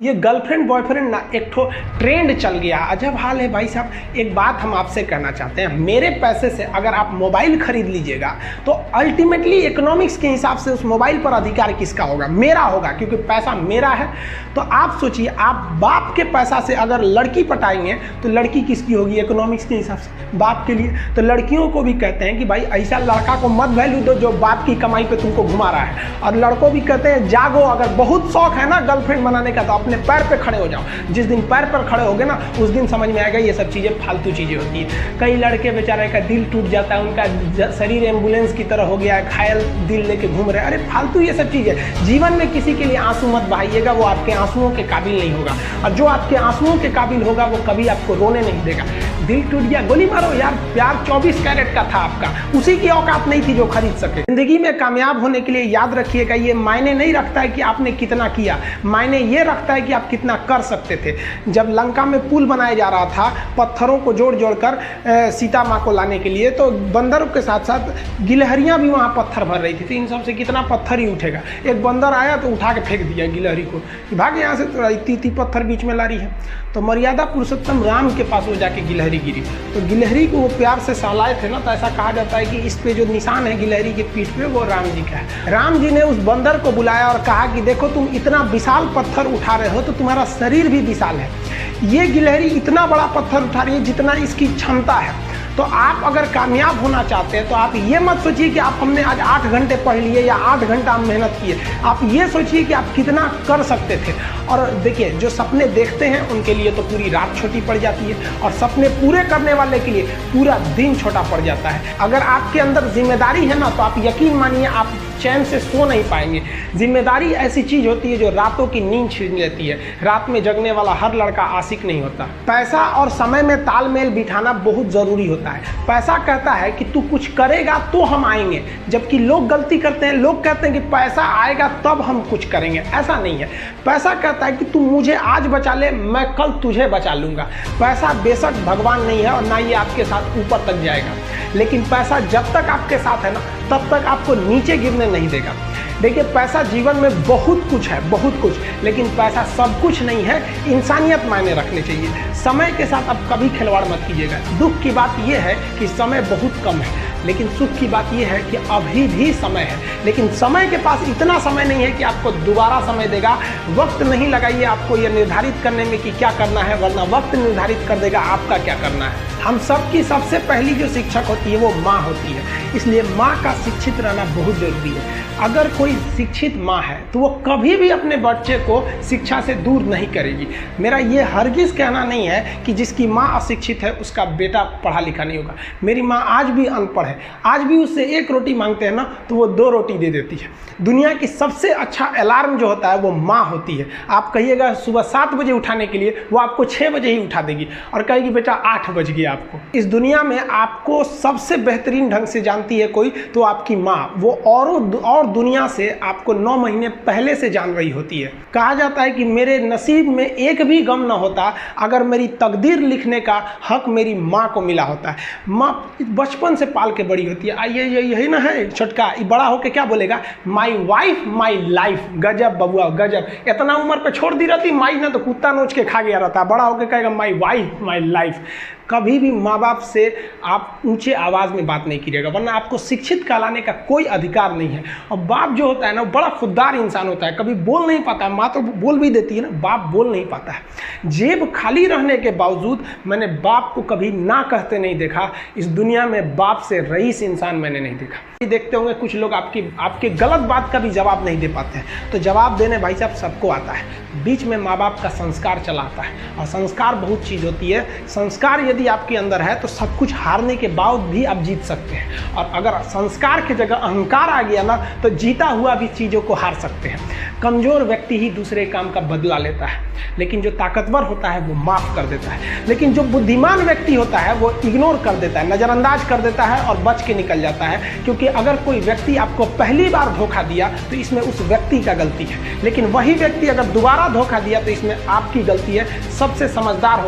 ये girlfriend boyfriend ना एक ठो ट्रेंड चल गया, अजब हाल है भाई साहब। एक बात हम आपसे कहना चाहते हैं, मेरे पैसे से अगर आप मोबाइल खरीद लीजिएगा तो अल्टीमेटली इकोनॉमिक्स के हिसाब से उस मोबाइल पर अधिकार किसका होगा? मेरा होगा, क्योंकि पैसा मेरा है। तो आप सोचिए, आप बाप के पैसा से अगर लड़की पटाएंगे तो लड़की किसकी होगी? इकोनॉमिक्स के हिसाब से बाप के लिए। तो लड़कियों को भी कहते हैं कि भाई ऐसा लड़का को मत वैल्यू दो जो बाप की कमाई पे तुमको घुमा रहा है, और लड़कों भी कहते हैं जागो, अगर बहुत शौक है ना गर्लफ्रेंड बनाने का तो अपने पैर पे खड़े हो जाओ। जिस दिन पैर पर खड़े होगे ना उस दिन समझ में आएगा ये सब चीज़ें फालतू चीज़ें होती है। कई लड़के बेचारे का दिल टूट जाता है, उनका शरीर एम्बुलेंस की तरह हो गया है, घायल दिल लेके घूम रहे हैं। अरे फालतू ये सब चीज़ें। जीवन में किसी के लिए आंसू मत बहाइएगा, वो आपके आंसुओं के काबिल नहीं होगा, और जो आपके आंसुओं के काबिल होगा वो कभी आपको रोने नहीं देगा। दिल टूट गया, गोली मारो यार, प्यार 24 कैरेट का था आपका, उसी की औकात नहीं थी जो खरीद सके। जिंदगी में कामयाब होने के लिए याद रखिएगा, ये मायने नहीं रखता है कि आपने कितना किया, मायने ये रखता है कि आप कितना कर सकते थे। जब लंका में पुल बनाया जा रहा था पत्थरों को जोड़ जोड़ कर सीता माँ को लाने के लिए, तो बंदरों के साथ साथ गिलहरियाँ भी वहाँ पत्थर भर रही थी। तो इन सबसे कितना पत्थर ही उठेगा? एक बंदर आया तो उठा के फेंक दिया गिलहरी को, भाग यहाँ से, तो इतनी पत्थर बीच में ला रही है। तो मर्यादा पुरुषोत्तम राम के पास वो जाके गिलहरी गिरी, तो गिलहरी को वो प्यार से सहलाए थे ना, तो ऐसा कहा जाता है कि इस पे जो निशान है गिलहरी के पीठ पे वो राम जी का है। राम जी ने उस बंदर को बुलाया और कहा कि देखो तुम इतना विशाल पत्थर उठा रहे हो तो तुम्हारा शरीर भी विशाल है, ये गिलहरी इतना बड़ा पत्थर उठा रही है जितना इसकी क्षमता है। तो आप अगर कामयाब होना चाहते हैं तो आप ये मत सोचिए कि आप हमने आज 8 घंटे पढ़ लिए या 8 घंटा हम मेहनत किए, आप ये सोचिए कि आप कितना कर सकते थे। और देखिए, जो सपने देखते हैं उनके लिए तो पूरी रात छोटी पड़ जाती है, और सपने पूरे करने वाले के लिए पूरा दिन छोटा पड़ जाता है। अगर आपके अंदर जिम्मेदारी है ना, तो आप यकीन मानिए आप चैन से सो नहीं पाएंगे। जिम्मेदारी ऐसी चीज होती है जो रातों की नींद छीन लेती है। रात में जगने वाला हर लड़का आशिक नहीं होता। पैसा और समय में तालमेल बिठाना बहुत जरूरी होता है। पैसा कहता है कि तू कुछ करेगा तो हम आएंगे, जबकि लोग गलती करते हैं, लोग कहते हैं कि पैसा आएगा तब हम कुछ करेंगे। ऐसा नहीं है। पैसा कहता है कि तू मुझे आज बचा ले, मैं कल तुझे बचा लूंगा। पैसा बेशक भगवान नहीं है और ना ये आपके साथ ऊपर तक जाएगा, लेकिन पैसा जब तक आपके साथ है ना तब तक आपको नीचे गिरने नहीं देगा। देखिए, पैसा जीवन में बहुत कुछ है, बहुत कुछ, लेकिन पैसा सब कुछ नहीं है। इंसानियत मायने रखने चाहिए। समय के साथ आप कभी खिलवाड़ मत कीजिएगा। दुख की बात यह है कि समय बहुत कम है, लेकिन सुख की बात यह है कि अभी भी समय है, लेकिन समय के पास इतना समय नहीं है कि आपको दोबारा समय देगा। वक्त नहीं लगाइए आपको यह निर्धारित करने में कि क्या करना है, वरना वक्त निर्धारित कर देगा आपका क्या करना है। हम सबकी सबसे पहली जो शिक्षक होती है वो माँ होती है, इसलिए माँ का शिक्षित रहना बहुत जरूरी है। अगर कोई शिक्षित माँ है तो वो कभी भी अपने बच्चे को शिक्षा से दूर नहीं करेगी। मेरा ये हरगिज़ कहना नहीं है कि जिसकी माँ अशिक्षित है उसका बेटा पढ़ा लिखा नहीं होगा। मेरी माँ आज भी अनपढ़ है, आज भी उससे 1 रोटी मांगते हैं ना तो वो 2 रोटी दे देती है। दुनिया की सबसे अच्छा अलार्म जो होता है वो माँ होती है। आप कहिएगा सुबह 7 बजे उठाने के लिए, वो आपको 6 बजे ही उठा देगी और कहेगी बेटा 8 बज गया आपको। इस दुनिया में आपको सबसे बेहतरीन ढंग से जानती है कोई तो आपकी माँ। वो और दुनिया से आपको 9 महीने पहले से जान रही होती है। कहा जाता है कि मेरे नसीब में एक भी गम न होता अगर मेरी तकदीर लिखने का हक मेरी माँ को मिला होता है। माँ बचपन से पाल के बड़ी होती है। आइए यही ना है छोटका, बड़ा होके क्या बोलेगा? My wife my life. गजब बबुआ गजब। इतना उम्र पे छोड़ दी रहती माई ना तो कुत्ता नोच के खा गया रहता। बड़ा होके कहेगा माई वाइफ माई लाइफ। कभी भी माँ बाप से आप ऊंचे आवाज़ में बात नहीं कीजिएगा, वरना आपको शिक्षित कहलाने का कोई अधिकार नहीं है। और बाप जो होता है ना बड़ा खुददार इंसान होता है, कभी बोल नहीं पाता है। माँ तो बोल भी देती है ना, बाप बोल नहीं पाता है। जेब खाली रहने के बावजूद मैंने बाप को कभी ना कहते नहीं देखा। इस दुनिया में बाप से रईस इंसान मैंने नहीं देखा। देखते होंगे कुछ लोग आपके गलत बात का भी जवाब नहीं दे पाते हैं, तो जवाब देने भाई साहब सबको आता है। बीच में माँ बाप का संस्कार चला आता है, और संस्कार बहुत चीज़ होती है। संस्कार यदि आपके अंदर है तो सब कुछ हारने के बाद भी आप जीत सकते हैं, और अगर संस्कार की जगह अहंकार आ गया ना तो जीता हुआ भी चीज़ों को हार सकते हैं। कमज़ोर व्यक्ति ही दूसरे काम का बदला लेता है, लेकिन जो ताकतवर होता है वो माफ़ कर देता है। लेकिन जो बुद्धिमान व्यक्ति होता है वो इग्नोर कर देता है, नज़रअंदाज कर देता है और बच के निकल जाता है। क्योंकि अगर कोई व्यक्ति आपको पहली बार धोखा दिया तो इसमें उस व्यक्ति का गलती है, लेकिन वही व्यक्ति अगर दोबारा धोखा दिया तो इसमें आपकी गलती है। सबसे समझदार